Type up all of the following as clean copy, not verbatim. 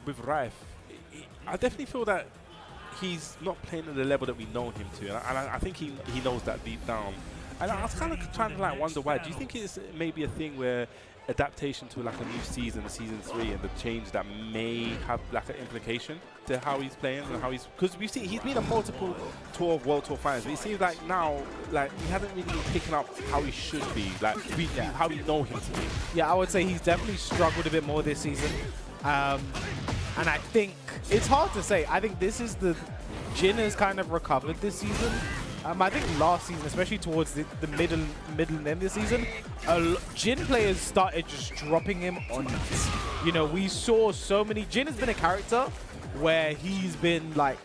with Raef, I definitely feel that he's not playing at the level that we know him to, and I think he knows that deep down. And I was kind of trying to like wonder why. Do you think it's maybe a thing where adaptation to like a new season, season 3, and the change that may have like an implication to how he's playing and how he's, because we've seen he's been on multiple World Tour finals, but it seems like now like he hasn't really been picking up how he should be, like how we know him to be. Yeah, I would say he's definitely struggled a bit more this season. And I think it's hard to say. I think this is the Jin has kind of recovered this season. I think last season, especially towards the middle and end of the season, Jin players started just dropping him on nuts. You know, we saw so many. Jin has been a character where he's been like,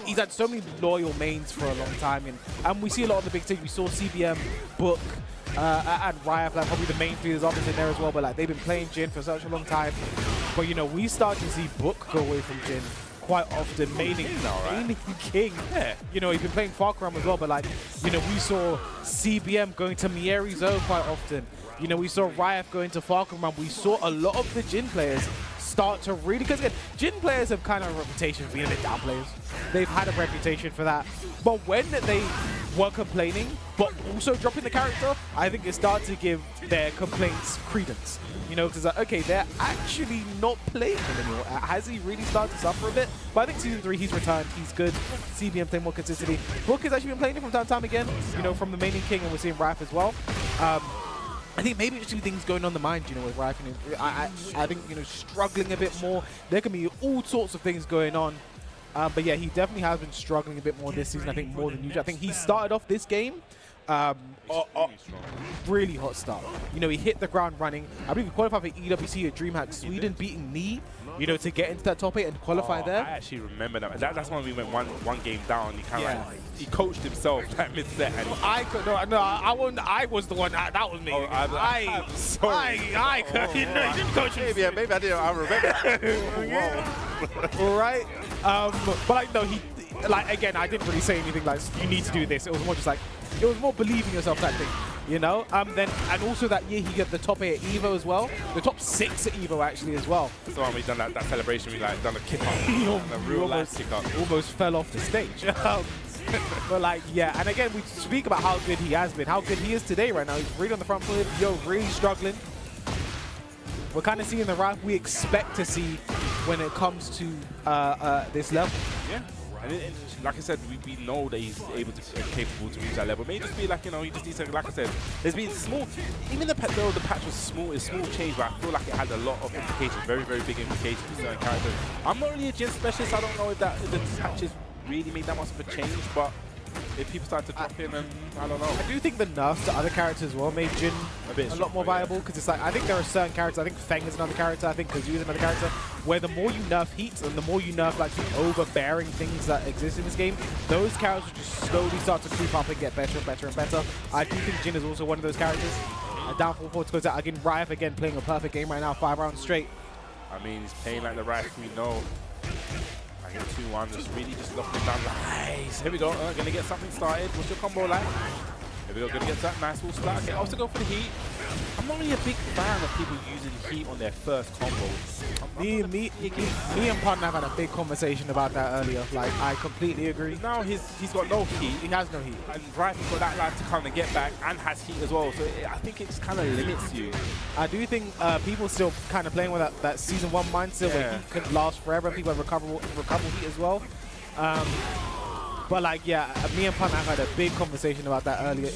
he's had so many loyal mains for a long time, and we see a lot of the big things. We saw CBM, Book, and Raef, like probably the main three. There's others in there as well, but like they've been playing Jin for such a long time. But you know, we start to see Book go away from Jin quite often, mainly King. Yeah. You know, he's been playing Far Cry as well, but like, you know, we saw CBM going to Mieri's Zone quite often. You know, we saw Raef going to Far Cry. We saw a lot of the Jin players start to really, because again, Jin players have kind of a reputation for being a bit down players. They've had a reputation for that. But when they were complaining, but also dropping the character, I think it started to give their complaints credence. You know, because like, okay, they're actually not playing him anymore. Has he really started to suffer a bit? But I think season 3, he's returned. He's good. CBM playing more consistently. Book has actually been playing him from time to time again. You know, from the maining King, and we're seeing Raef as well. I think maybe just two things going on the mind, you know, with Raef. I think, you know, struggling a bit more. There can be all sorts of things going on. But yeah, he definitely has been struggling a bit more this season, I think more than usual. I think he started off this game really hot start. You know, he hit the ground running. I believe he qualified for EWC at DreamHack Sweden, beating me, you know, to get into that top 8 and qualify there. I actually remember that. That's when we went one game down. He kind of like, he coached himself that mid-set. And I could I wasn't. I was the one. That was me. Oh, I'm sorry. I could. You know, he didn't coach himself. Maybe I didn't. I remember. All right. But like, no, he, like, again, I didn't really say anything like you need to do this. It was more just like, it was more believing yourself, that thing, you know. Then and also that year he got the top 8 at Evo as well, the top 6 at Evo actually as well. So when we done that celebration, we like done a kick up, a real life kick up, almost fell off the stage. But like, yeah, and again we speak about how good he has been, how good he is today right now. He's really on the front foot. Yo, really struggling. We're kind of seeing the Raef we expect to see when it comes to this level. Yeah. And like I said, we know that he's capable to reach that level. It may just be like, you know, he just needs to, like I said, there's been small, even the patch was small change, but I feel like it had a lot of implications, very, very big implications for certain characters. I'm not really a Jin specialist, I don't know if the patches really made that much of a change, but if people start to drop in, and I don't know. I do think the nerfs to other characters as well made Jin a lot more viable, because it's like, I think there are certain characters, I think Feng is another character, I think Kazu is another character, where the more you nerf heat and the more you nerf like the overbearing things that exist in this game, those characters just slowly start to creep up and get better and better and better. I do think Jin is also one of those characters. Downfall 4 goes out again. Raef again playing a perfect game right now, 5 rounds straight. I mean, he's playing like the Raef we know. 2-1, just really just locking it down. Nice. Here we go. Gonna get something started. What's your combo like? Here we go. Gonna get that nice little start. Okay, also go for the heat. I'm not really a big fan of people using heat on their first combo. Me and Partner have had a big conversation about that earlier. Like, I completely agree. Now he's got no heat. He has no heat. And Raef has got that life to come and get back and has heat as well. So I think it just kind of limits you. I do think people still kind of playing with that season 1 mindset where heat could last forever. People have recoverable heat as well. But like, yeah, me and Partner have had a big conversation about that earlier.